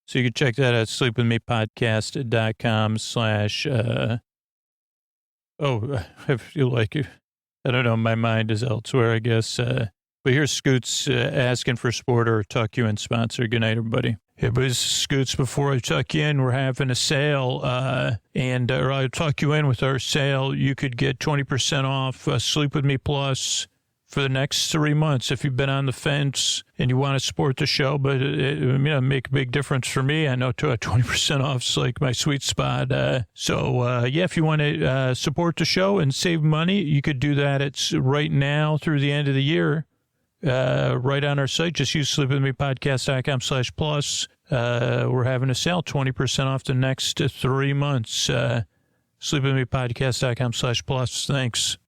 So you can check that out, sleepwithmepodcast.com/ I feel like, I don't know, my mind is elsewhere, I guess. But here's Scoots asking for support or tuck you in sponsor. Good night, everybody. Hey, but Scoots, before I tuck you in, we're having a sale, or I'll tuck you in with our sale. You could get 20% off Sleep With Me Plus for the next 3 months if you've been on the fence and you want to support the show, but it make a big difference for me. I know 20% off is like my sweet spot. If you want to support the show and save money, you could do that. It's right now through the end of the year. Right on our site, just use sleepwithmepodcast.com/plus. we're having a sale, 20% off the next 3 months. Sleepwithmepodcast.com/plus. Thanks.